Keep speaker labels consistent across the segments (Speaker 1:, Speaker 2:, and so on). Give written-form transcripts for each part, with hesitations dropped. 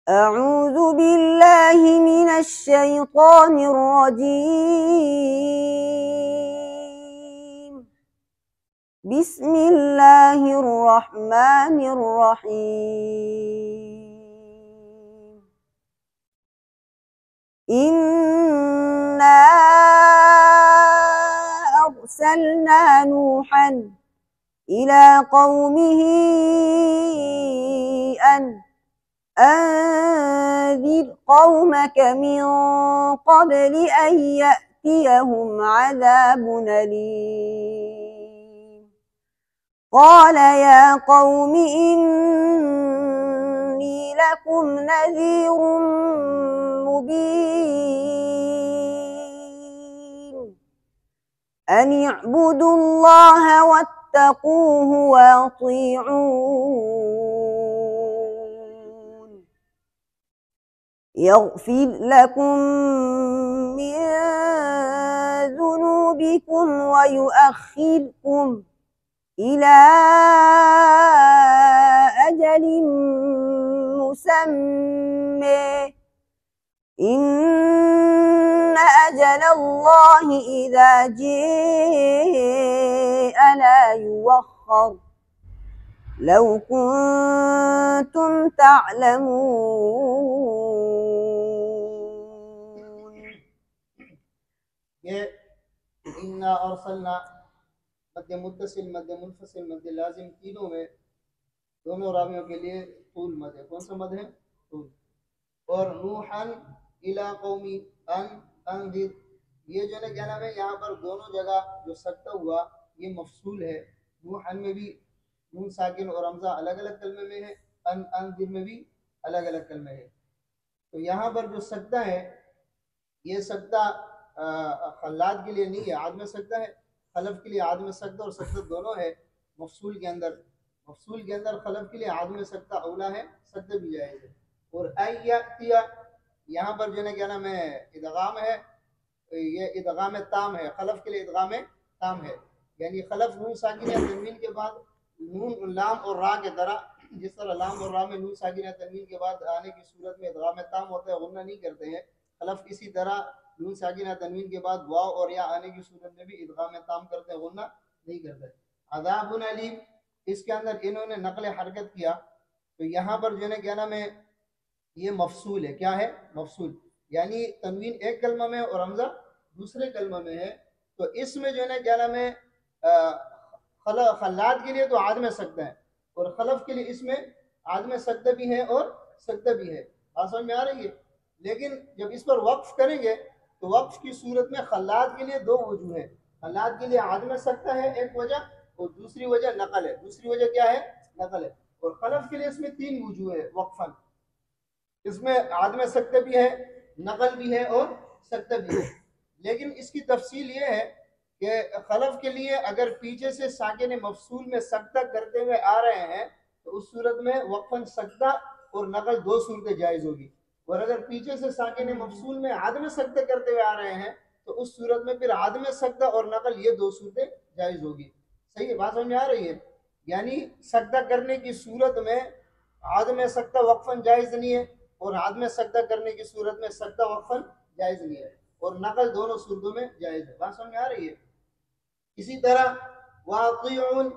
Speaker 1: أعوذ بالله من الشيطان الرجيم. بسم الله الرحمن الرحيم. إنا أرسلنا نوحا إلى قومه أن أنذر قومك من قبل أن يأتيهم عذاب أليم. قال يا قوم إني لكم نذير مبين أن اعبدوا الله واتقوه وأطيعون يغفر لكم من ذنوبكم ويؤخركم إلى أجل مسمى إن أجل الله إذا جاء لا يوخر لو كنتم تعلمون.
Speaker 2: یہ انا ارسلنا مد متصل مد منفصل مد لازم تینوں میں دونوں راویوں کے لیے طول مد ہے. کون سا مد ہے؟ طول. اور نوحن الی قومی انذر، یہ جو ہے کیا نام ہے، یہاں پر دونوں جگہ جو سکتہ ہوا یہ مفصول ہے. نوحن میں بھی نون ساکن اور حمزہ الگ الگ کلمے میں ہے، انذر میں بھی الگ الگ کلمے ہے. تو یہاں پر جو سکتہ ہے یہ سکتہ خلاد کے لیے نہیں ہے، عادم سکتہ ہے. خلف کے لیے عادم سکتہ اور سکتہ دونوں ہے مفصول کے اندر. مفصول کے اندر خلف کے لیے عادم سکتہ اولا ہے، سکتہ بھی جائز ہے. اور ایاتیا یہاں پر جو ہے کیا نام ہے ادغام ہے، یہ ادغام تام ہے. خلف کے لیے ادغام تام ہے، یعنی خلف نون ساکن یا تنوین کے بعد نون لام اور را کے طرح، جس طرح لام اور را میں نون ساکن یا تنوین کے بعد آنے کی صورت میں ادغام تام ہوتا ہے، غنہ نہیں کرتے ہیں. خلف اسی طرح نون ساکن یا تنوین کے بعد واو اور یا آنے کی صورت میں بھی ادغام تام کرتے ہیں، غنہ نہیں کرتے. عذاب علیم، اس کے اندر انہوں نے نقل حرکت کیا، تو یہاں پر جو ہے کیا نام ہے یہ مفصول ہے. کیا ہے؟ مفصول، یعنی تنوین ایک کلمہ میں اور حمزہ دوسرے کلمہ میں ہے. تو اس میں جو ہے کیا نام ہے خلاد کے لیے تو عادم سکتہ ہے، اور خلف کے لیے اس میں عادم سکتہ بھی ہے اور سکتہ بھی ہے. بات سمجھ میں آ رہی ہے؟ لیکن جب اس پر وقف کریں گے تو وقف کی صورت میں خلاد کے لیے دو وجوہ ہیں. خلاد کے لیے عادم سکتہ ہے ایک وجہ، اور دوسری وجہ نقل ہے. دوسری وجہ کیا ہے؟ نقل ہے. اور خلف کے لیے اس میں تین وجوہ ہے وقفاً، اس میں عادم سکتہ بھی ہے، نقل بھی ہے اور سکتہ بھی ہے. لیکن اس کی تفصیل یہ ہے کہ خلف کے لیے اگر پیچھے سے ساکن مفصول میں سکتہ کرتے ہوئے آ رہے ہیں تو اس صورت میں وقفاً سکتہ اور نقل دو صورتیں جائز ہوگی. اور اگر پیچھے سے ساکن مفصول میں عدم سکتہ کرتے ہوئے آ رہے ہیں تو اس صورت میں پھر عدم سکتہ اور نقل یہ دو صورتیں جائز ہوگی. صحیح ہے؟ بات سمجھ میں آ رہی ہے؟ یعنی سکتہ کرنے کی صورت میں عدم سکتہ وقفاً جائز نہیں ہے، اور عدم سکتہ کرنے کی صورت میں سکتہ وقفاً جائز نہیں ہے، اور نقل دونوں صورتوں میں جائز ہے. بات سمجھ میں آ رہی ہے؟ اسی طرح واطیعون،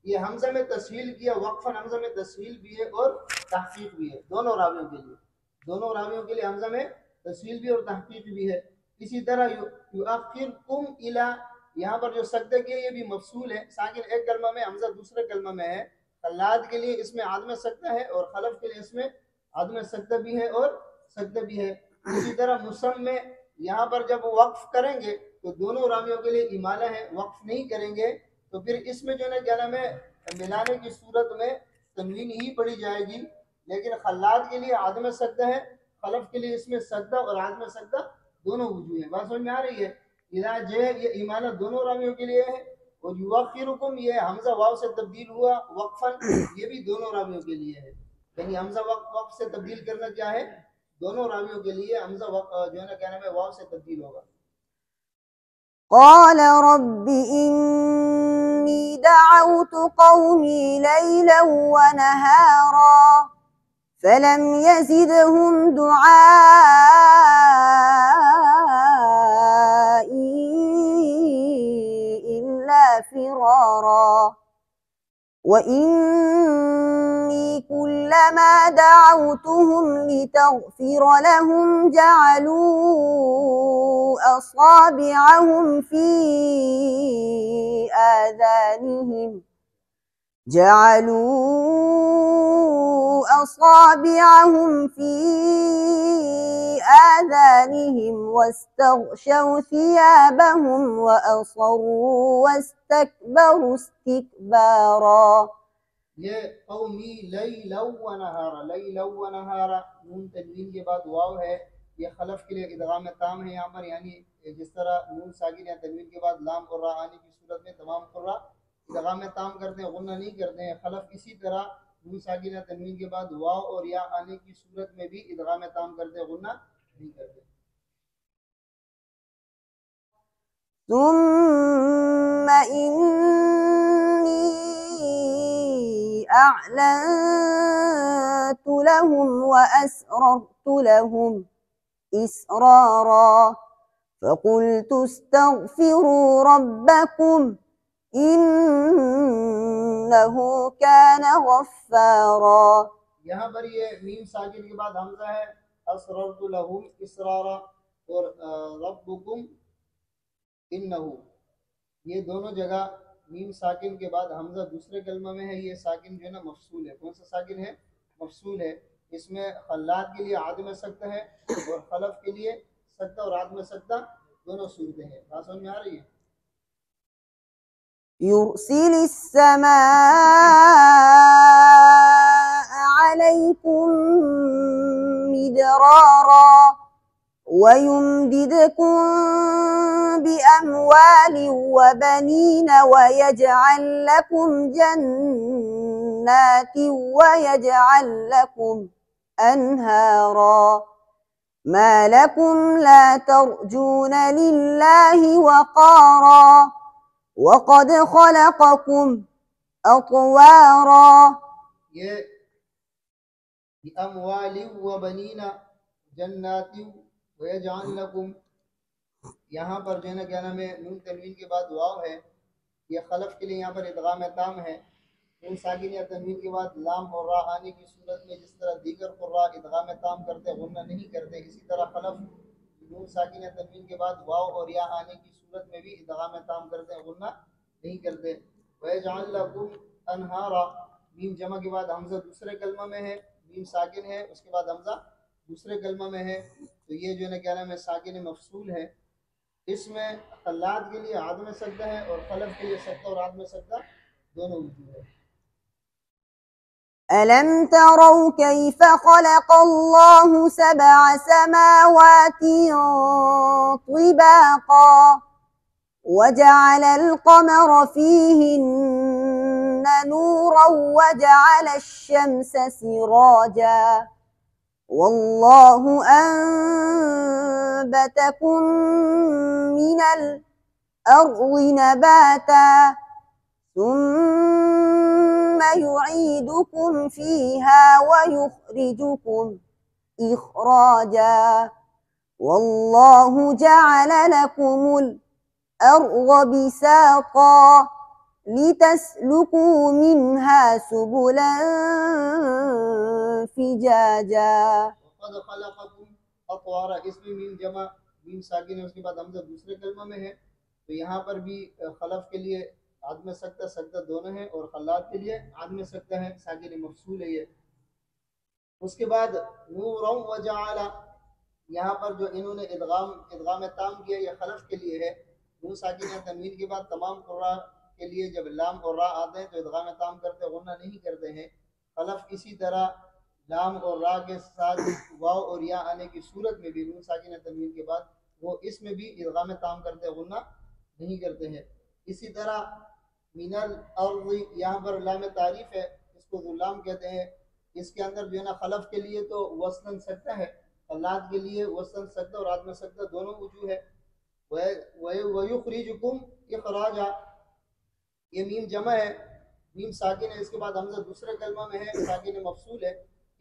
Speaker 2: یہ حمزہ میں تسہیل کیا، وقفاً حمزہ میں تسہیل بھی ہے اور تحقیق بھی ہے دونوں راویوں کے لیے. دونوں راویوں کے لیے حمزہ میں تسہیل بھی اور تحقیق بھی ہے. اسی طرح یؤخرکم الی، یہاں پر جو سکتہ کیا یہ بھی مفصول ہے، ساکن ایک کلمہ میں حمزہ دوسرے کلمہ میں ہے. خلاد کے لیے اس میں عدم سکتہ ہے اور خلف کے لیے اس میں عدم سکتہ بھی ہے اور سکتہ بھی ہے. اسی طرح مسمى، یہاں پر جب وقف کریں گے تو دونوں راویوں کے لیے امالہ ہے، وقف نہیں کریں گے تو پھر اس میں جو ہے کیا نام ہے ملانے کی صورت میں تنوین ہی پڑھی جائے گی. لیکن خلاد کے لیے عدم سکتہ ہے، خلف کے لیے اس میں سکتہ اور عدم سکتہ دونوں وجوہ ہیں. بات سمجھ میں آ رہی ہے؟ اذا جے یہ امالہ دونوں راویوں کے لیے ہے، اور یؤخرکم یہ حمزہ واو سے تبدیل ہوا وقفاً، یہ بھی دونوں راویوں کے لیے ہے. یعنی حمزہ وقف سے تبدیل کرنا کیا ہے؟ دونوں راویوں کے لیے حمزہ جو ہے نا کیا نام ہے واو سے تبدیل ہوگا.
Speaker 1: قال رب إني دعوت قومي ليلا ونهارا فلم يزدهم دعائي إلا فرارا وإني كلما دعوتهم لتغفر لهم أصابعهم في آذانهم واستغشوا ثيابهم وأصروا واستكبروا استكبارا.
Speaker 2: یہ قومی لیلا و نہارا، لیلا و نہارا نون تنوین کے بعد واو ہے، یہ خلف کے لیے ادغام تام ہے یہاں پر، یعنی جس طرح نون ساکن یا تنوین کے بعد لام قرہ آنے کی صورت میں تمام قرہ ادغام تام کرتے ہیں، غنہ نہیں کرتے ہیں. خلف اسی طرح نون ساکن یا تنوین کے بعد واو اور یا آنے کی صورت میں بھی ادغام تام کرتے ہیں، غنہ نہیں کرتے.
Speaker 1: ثم إني أعلنت لهم وأسررت لهم إسرارا فقلت استغفروا ربكم إنه كان غفارا.
Speaker 2: یہاں پر یہ میم ساکن کے بعد حمزہ ہے، اسررت لہم اسرارا اور ربکم انہو، یہ دونوں جگہ میم ساکن کے بعد حمزہ دوسرے کلمہ میں ہے. یہ ساکن جو ہے نا مفصول ہے. کون سا ساکن ہے؟ مفصول ہے. اس میں خلات کے لیے عادم سکتہ ہے اور خلف کے لیے سکتہ اور عادم سکتہ دونوں صورتیں ہیں. بات سمجھ میں آ رہی ہے؟
Speaker 1: يرسل السماء عليكم مدرارا ويمددكم بأموال وبنين ويجعل لكم جنات ويجعل لكم أنهارا ما لكم لا ترجون لله وقارا وقد خلقكم أطوارا.
Speaker 2: یہ اموال و بنین جنات ویجعل لکم، یہاں پر جو ہے نا کیا نام ہے نون تنوین کے بعد واو ہے، یہ خلف کے لیے یہاں پر ادغام تام ہے. نون ساکن یا تنوین کے بعد لام اور را آنے کی صورت میں جس طرح دیگر قراء ادغام تام کرتے غنہ نہیں کرتے، اسی طرح خلف نون ساکن یا تنوین کے بعد واو اور یا آنے کی صورت میں بھی ادغام تام کرتے غنہ نہیں کرتے. وَيَجْعَلْ لَكُمْ أَنْهَارًا، میم جمع کے بعد حمزہ دوسرے کلمہ میں ہے، میم ساکن ہے، اس کے بعد حمزہ دوسرے کلمہ میں ہے، تو یہ جو ہے نا کیا نام ہے ساکن مفصول ہے. اس میں خلات کے لیے عدم سجدہ ہے اور خلف کے لیے سجدہ اور عدم سجدہ دونوں وجود ہے.
Speaker 1: ألم تروا كيف خلق الله 7 سماوات طباقا وجعل القمر فيهن نورا وجعل الشمس سراجا والله أنبتكم من الأرض نباتا ثم يعيدكم فيها ويخرجكم إخراجا والله جعل لكم الأرض بساطا لتسلكوا منها سبلا فجاجا.
Speaker 2: وقد خلقكم اطوارا، اس میں میم جمع میم ساکن ہے، اس کے بعد حمزہ دوسرے کلمہ میں ہے، تو یہاں پر بھی خلف کے لیے عدم سکتہ سکتہ دونوں ہیں اور خلات کے لیے عدم سکتہ ہے، ساکن مفصول ہے یہ. اس کے بعد نورا وجعل، یہاں پر جو انہوں نے ادغام تام کیا یہ خلف کے لیے ہے. نون ساکن یا تنوین کے بعد تمام قراء کے لیے جب لام اور را آتے ہیں تو ادغام تام کرتے غنہ نہیں کرتے ہیں. خلف اسی طرح لام اور را کے ساتھ واو اور یا آنے کی صورت میں بھی نون ساکن یا تنوین کے بعد وہ اس میں بھی ادغام تام کرتے غنہ نہیں کرتے ہیں. اسی طرح من الارض، یہاں پر لام تعریف ہے، اس کو ذو لام کہتے ہیں. اس کے اندر جو ہے نا خلف کے لیے تو وصلاً سکتہ ہے، خلات کے لیے وصلاً سکتہ اور عدم سکتہ دونوں وجوہ ہے. وَيُخْرِجُكُمْ إِخْرَاجًا، یہ میم جمع ہے، میم ساکن ہے، اس کے بعد حمزہ دوسرے کلمہ میں ہے، ساکن مفصول ہے.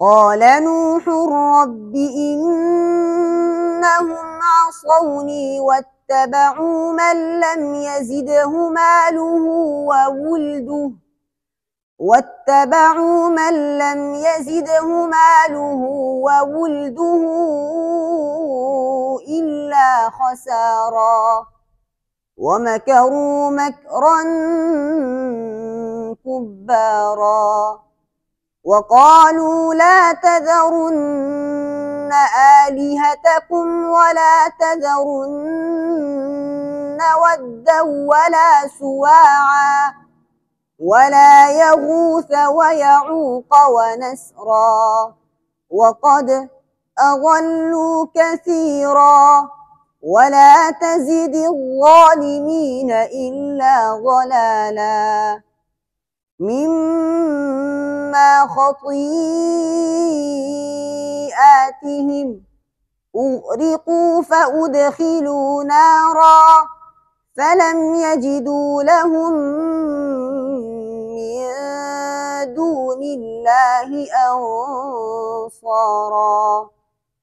Speaker 1: قال نوح رب إنهم عصوني واتبعوا من لم يزده ماله وولده إلا خسارا ومكروا مكرا كبارا وقالوا لا تذرن آلهتكم ولا تذرن ودا ولا سواعا ولا يغوث ويعوق ونسرا وقد أضلوا كثيرا ولا تزد الظالمين إلا ضلالا مما خطيئاتهم أغرقوا فأدخلوا نارا فلم يجدوا لهم من دون الله أنصارا।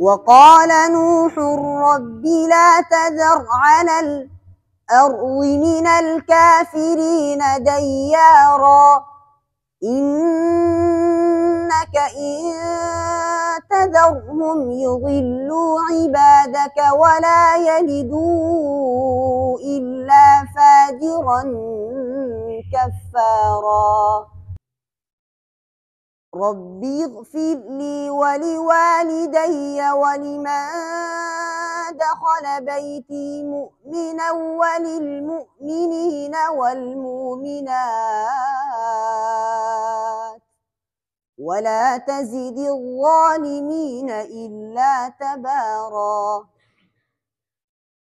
Speaker 1: وقال نوح رب لا تذر على الأرض من الكافرين ديارا إنك إن تذرهم يضلوا عبادك ولا يلدوا إلا فاجرا كفارا رب اغفر لي ولوالدي ولمن دخل بيتي مؤمنا وللمؤمنين والمؤمنات ولا تزد الظالمين إلا تبارا।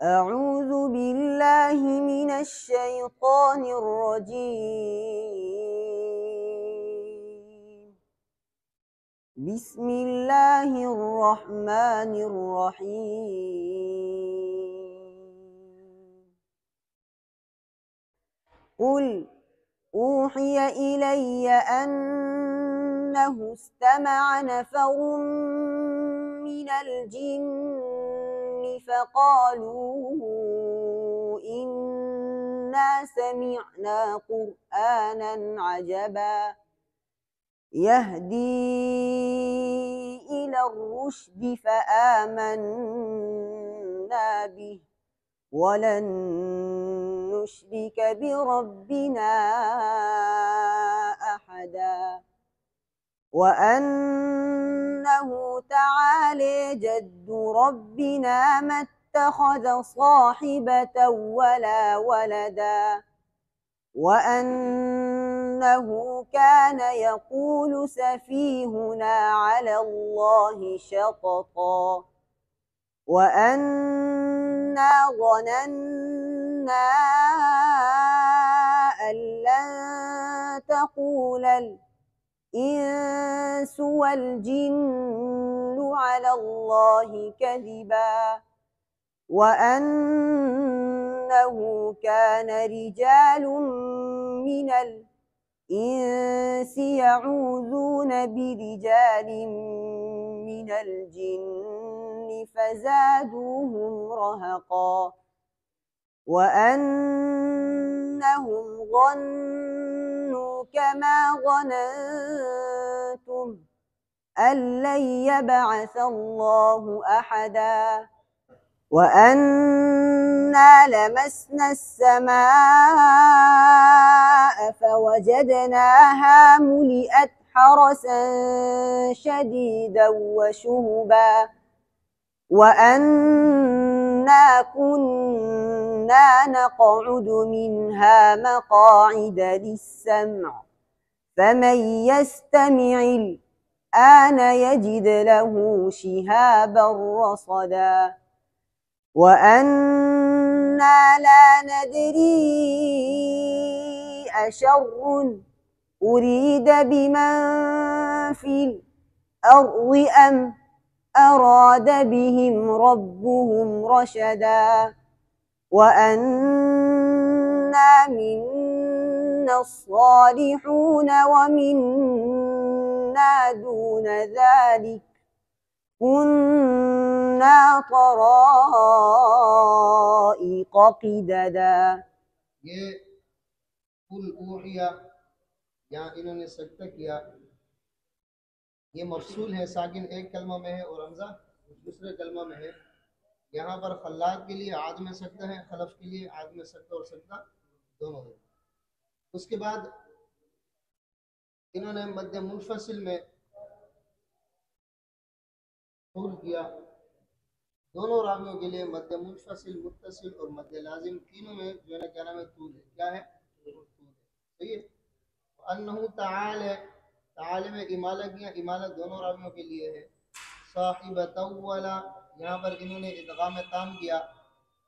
Speaker 1: أعوذ بالله من الشيطان الرجيم بسم الله الرحمن الرحيم قل أوحي إلي أنه استمع نفر من الجن فقالوا إنا سمعنا قرآنا عجبا يهدي إلى الرشد فآمنا به ولن نشرك بربنا أحدا وأنه تعالى جد ربنا ما اتخذ صاحبة ولا ولدا وأنه كان يقول سفيهنا على الله شططا وأنا ظننا أن لن تقول الإنس والجن على الله كذبا وأنه كان رجال من الإنس يعوذون برجال من الجن فزادوهم رهقا وأنهم ظنوا كما ظننتم أن لن يبعث الله أحدا وأنا لمسنا السماء فوجدناها ملئت حرسا شديدا وشهبا وأنا كنا نقعد منها مقاعد للسمع فمن يستمع الآن يجد له شهابا رصدا وأنا لا ندري أشر أريد بمن في الأرض أم أراد بهم ربهم رشدا وأنا منا الصالحون ومنا دون ذلك كنا طرائق قددا
Speaker 2: یہ قل اوحیا یہاں انہوں نے سجدہ کیا، یہ مفصول ہے، ساکن ایک کلمہ میں ہے اور حمزہ دوسرے کلمہ میں ہے۔ یہاں پر خلاد کے لیے عادم سجدہ ہے، خلف کے لیے عادم سجدہ اور سجدہ دونوں ہے۔ اس کے بعد انہوں نے مد منفصل میں طول کیا، دونوں راویوں کے لیے مد منفصل، متصل اور مد لازم تینوں میں جو ہے نا کیا نام ہے طول ہے، کیا ہے طول ہے، صحیح ہے۔ انہو تعالی، تعالی میں امالہ کیا، امالہ دونوں راویوں کے لیے ہے۔ صاحبۃ اولا، یہاں پر انہوں نے ادغام تام کیا،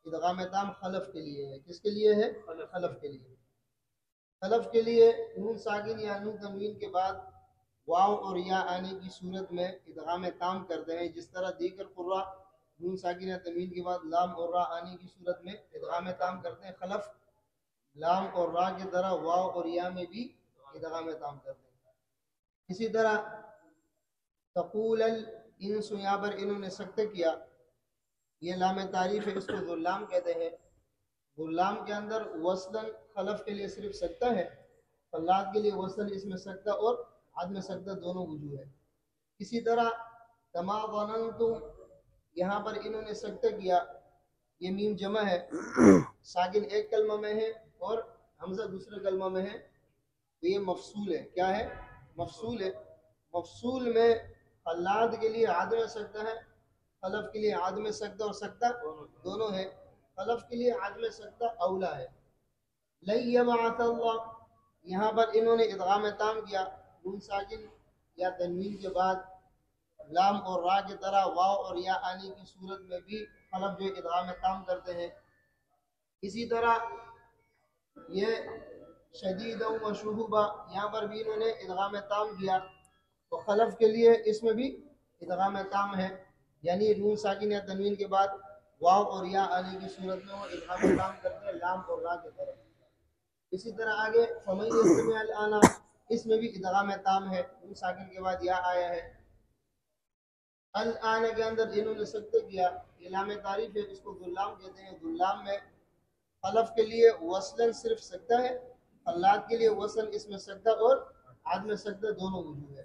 Speaker 2: ادغام تام خلف کے لیے ہے، کس کے لیے ہے؟ خلف کے لیے۔ خلف کے لیے نون ساکن یا نون تنوین کے بعد واو اور یا آنے کی صورت میں ادغام تام کرتے ہیں، جس طرح دیگر قراء نون ساکن یا تنوین کے بعد لام اور را آنے کی صورت میں ادغام تام کرتے ہیں۔ خلف لام اور را کی طرح واو اور یا میں بھی ادغام تام کرتے ہیں۔ اسی طرح تقول الانس، یہاں پر انہوں نے سکتہ کیا، یہ لام تعریف ہے، اس کو ذلام کہتے ہیں۔ غلام کے اندر وصلاً خلف کے لیے صرف سکتہ ہے، فلاد کے لیے وصلاً اس میں سکتہ اور عدم سکتہ دونوں وجوہ ہے۔ اسی طرح کما ظننتم، یہاں پر انہوں نے سکتہ کیا، یہ میم جمع ہے، ساکن ایک کلمہ میں ہے اور حمزہ دوسرے کلمہ میں ہے، تو یہ مفصول ہے۔ کیا ہے؟ مفصول ہے۔ مفصول میں خلاد کے لیے عدم سکتہ ہے، خلف کے لیے عدم سکتہ اور سکتہ دونوں ہے۔ خلف کے لیے عدم سکتہ اولا ہے۔ لن یبعث اللہ، یہاں پر انہوں نے ادغام تام کیا، نون ساکن یا تنوین کے بعد لام اور را کی طرح واو اور یا آنے کی صورت میں بھی خلف جو ادغام تام کرتے ہیں۔ اسی طرح یہ شدید و شہوبہ، یہاں پر بھی انہوں نے ادغام تام کیا، تو خلف کے لیے اس میں بھی ادغام تام ہے، یعنی نون ساکن یا تنوین کے بعد واو اور یا آنے کی صورت میں وہ ادغام تام کرتے ہیں لام اور را کی طرف۔ اسی طرح آگے فَمَن يَسْتَمِعِ الْآنَ، اس میں بھی ادغام تام ہے، نون ساکن کے بعد یا آیا ہے۔ الآن کے اندر انہوں نے سکتہ کیا، یہ لام تعریف ہے، اس کو ذلام کہتے ہیں۔ ذلام میں خلف کے لیے وصلاً صرف سکتہ ہے، خلاد کے لیے وصل اس میں سکتہ اور عدم سکتہ دونوں وجوہ ہے۔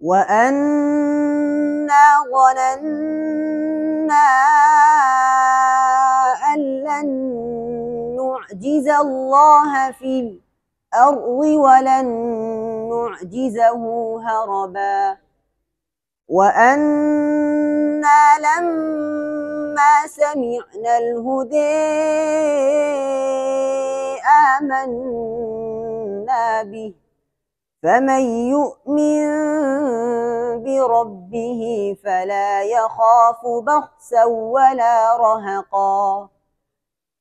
Speaker 1: وأنا ظننا أن لن نعجز الله في الأرض ولن نعجزه هربا وأنا لما سمعنا الهدى آمنا به فمن يؤمن بربه فلا يخاف بخسا ولا رهقا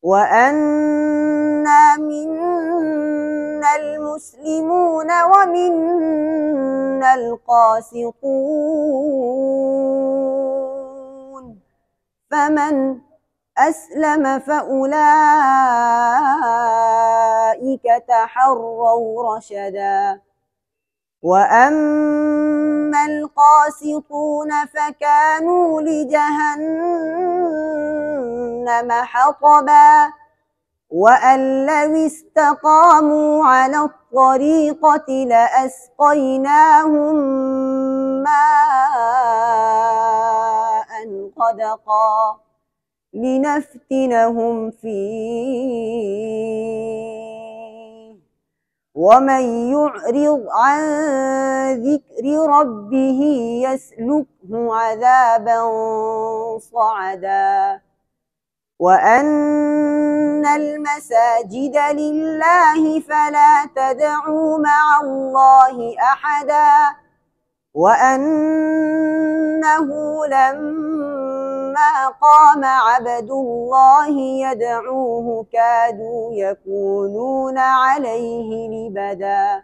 Speaker 1: وأنا منا المسلمون ومنا القاسطون فمن أسلم فأولئك تحروا رشدا وأما القاسطون فكانوا لجهنم حطبا وأن لو استقاموا على الطريقة لأسقيناهم ماء غدقا لنفتنهم فيه ومن يعرض عن ذكر ربه يسلكه عذابا صعدا وأن المساجد لله فلا تدعوا مع الله أحدا وأنه لما قام عبد الله يدعوه كادوا يكونون عليه لبدا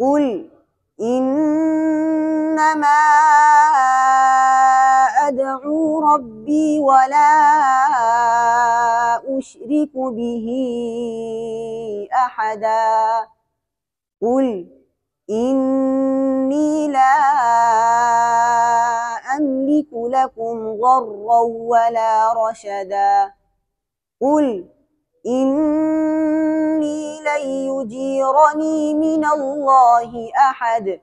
Speaker 1: قل إنما أدعو ربي ولا أشرك به أحدا قل إني لا أملك لكم ضرا ولا رشدا قل إني لن يجيرني من الله أحد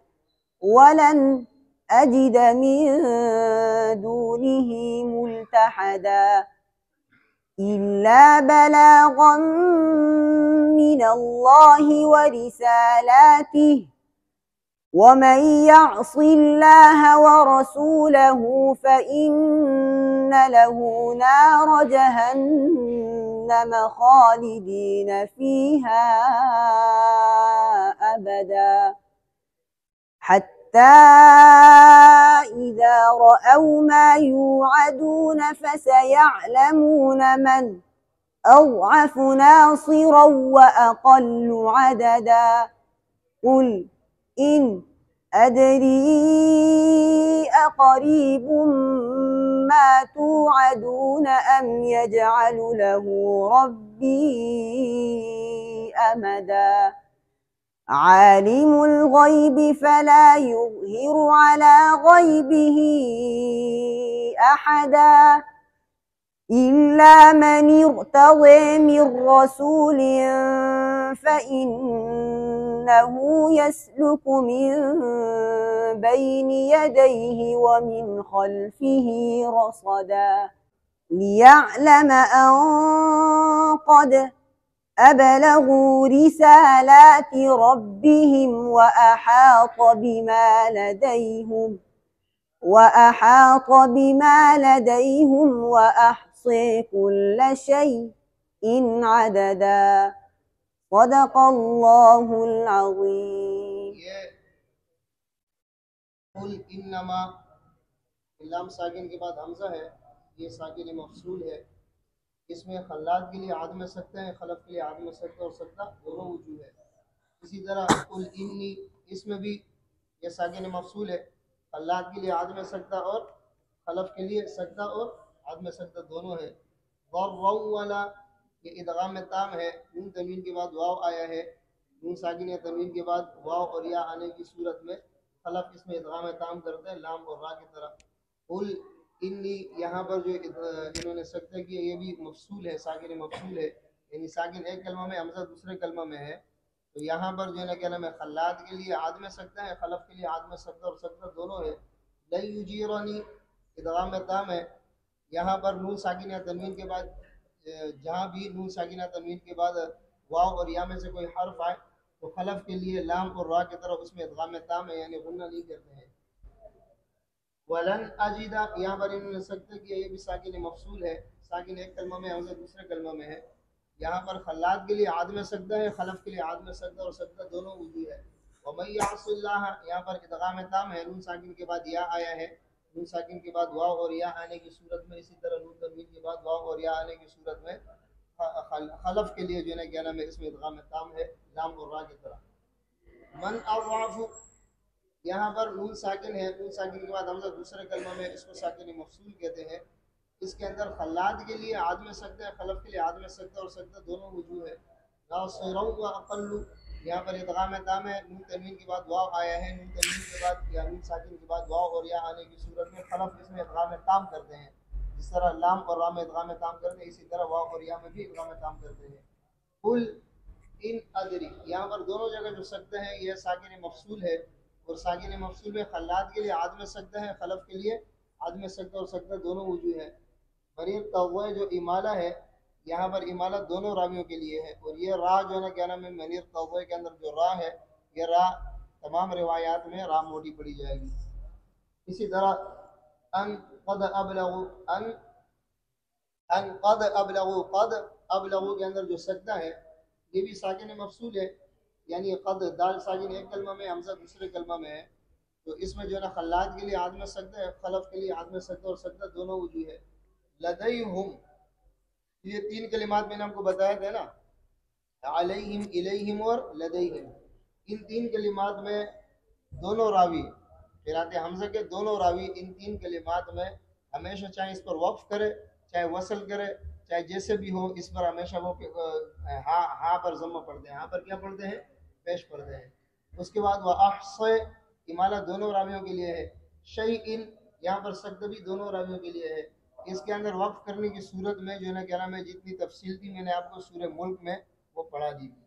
Speaker 1: ولن أجد من دونه ملتحدا إلا بلاغا من الله ورسالاته ومن يعص الله ورسوله فإن له نار جهنم خالدين فيها أبدا حتى إذا رأوا ما يوعدون فسيعلمون من أضعف ناصرا وأقل عددا قل إن أدري أقريب ما توعدون أم يجعل له ربي أمدا عالم الغيب فلا يظهر على غيبه أحدا إلا من ارتضى من رسول فإنه يسلك من بين يديه ومن خلفه رصدا ليعلم أن قد أبلغوا رسالات ربهم وأحاط بما لديهم وأحصى كل شيء عددا صدق الله العظيم.
Speaker 2: قل انما لام ساکن کے بعد حمزہ ہے، یہ ساکن مفصول ہے، اس میں خلاد کے لیے عدم سکتہ ہے، خلف کے لیے عدم سکتہ اور سکتہ دونوں وجوہ ہے۔ اسی طرح قل انی، اس میں بھی یہ ساکن مفصول ہے، خلاد کے لیے عدم سکتہ اور خلف کے لیے سکتہ اور عدم سکتہ دونوں ہے۔ ضرّولا، یہ ادغام تام ہے، نون تنوین کے بعد واو آیا ہے، نون ساکن یا تنوین کے بعد واو اور یا آنے کی صورت میں خلف اس میں ادغام تام کرتے ہیں لام اور را کی طرح۔ قل انی، یہاں پر جو انہوں نے سکتہ کیا یہ بھی مفصول ہے، ساکن مفصول ہے، یعنی ساکن ایک کلمہ میں، حمزہ دوسرے کلمہ میں ہے، تو یہاں پر جو ہے نا کیا نام ہے، خلاد کے لیے عدم سکتہ ہے، خلف کے لیے عدم سکتہ اور سکتہ دونوں ہے۔ لن یجیرنی، ادغام تام ہے، یہاں پر نون ساکن یا تنوین کے بعد جہاں بھی نون ساکن یا تنوین کے بعد واو اور یا میں سے کوئی حرف آئے تو خلف کے لیے لام اور را کی طرف اس میں ادغام تام ہے، یعنی غنہ نہیں کرتے ہیں۔ ولن اجدا، یہاں پر انہوں نے سکتہ کیا، یہ بھی ساکن مفصول ہے، ساکن ایک کلمہ میں، حمزہ دوسرے کلمہ میں ہے، یہاں پر خلاد کے لیے عدم سکتہ ہے، خلف کے لیے عدم سکتہ اور سکتہ دونوں وجوہ ہے۔ ومن یعص اللہ، یہاں پر ادغام تام ہے، نون ساکن کے بعد یا آیا ہے، نون ساکن کے بعد واو اور یا آنے کی صورت میں، اسی طرح نون تنوین کے بعد واو اور یا آنے کی صورت میں خلف کے لیے جو ہے نا کیا نام ہے، اس میں ادغام تام ہے لام اور را کی طرح۔ من اضعف، یہاں پر نون ساکن ہے، نون ساکن کے بعد حمزہ دوسرے کلمہ میں، اس کو ساکن مفصول کہتے ہیں، اس کے اندر خلاد کے لیے عدم سکتہ ہے، خلف کے لیے عدم سکتہ اور سکتہ دونوں وجوہ ہے۔ ناصرا و اقل، یہاں پر ادغام تام ہے، نون تنوین کے بعد واو آیا ہے، نون تنوین کے بعد یا نون ساکن کے بعد واو اور یا آنے کی صورت میں خلف اس میں ادغام تام کرتے ہیں، جس طرح لام اور را میں ادغام تام کرتے ہیں، اسی طرح واو اور یا میں بھی ادغام تام کرتے ہیں۔ قل ان ادری، یہاں پر دونوں جگہ جو سکتہ ہے یہ ساکن مفصول ہے، اور ساکن مفصول میں خلاد کے لیے عدم سکتہ ہے، خلف کے لیے عدم سکتہ اور سکتہ دونوں وجوہ ہے۔ منیر طوّع، جو امالہ ہے، یہاں پر امالہ دونوں راویوں کے لیے ہے، اور یہ را جو ہے نا کیا نام ہے، منیر طوّع کے اندر جو را ہے، یہ را تمام روایات میں را موٹی پڑھی جائے گی۔ اسی طرح ان قد ابلغوا، ان قد ابلغوا، قد ابلغوا کے اندر جو سکتہ ہے یہ بھی ساکن مفصول ہے، یعنی قد، دال ساکن ایک کلمہ میں، حمزہ دوسرے کلمہ میں ہے، تو اس میں جو ہے نا خلاد کے لیے عدم سکتہ ہے، خلف کے لیے عدم سکتہ اور سکتہ دونوں وجوہ ہے۔ لدیہم، یہ تین کلمات میں نے ہم کو بتایا تھے نا، علیہم، الیہم اور لدیہم، ان تین کلمات میں دونوں راوی، قرات حمزہ کے دونوں راوی ان تین کلمات میں ہمیشہ چاہے اس پر وقف کرے، چاہے وصل کرے، چاہے جیسے بھی ہو، اس پر ہمیشہ وہ ہاں پر ضمہ پڑھتے ہیں، ہاں پر کیا پڑھتے ہیں، پیش پڑھتے ہیں۔ اس کے بعد وَأَحْصَى، امالہ دونوں راویوں کے لیے ہے، شَيْءٍ، یہاں پر سکتہ بھی دونوں راویوں کے لیے ہے۔ اس کے اندر وقف کرنے کی صورت میں جو ہے نا کیا نام ہے، جتنی تفصیل تھی میں نے آپ کو سورہ ملک میں وہ پڑھا دی تھی۔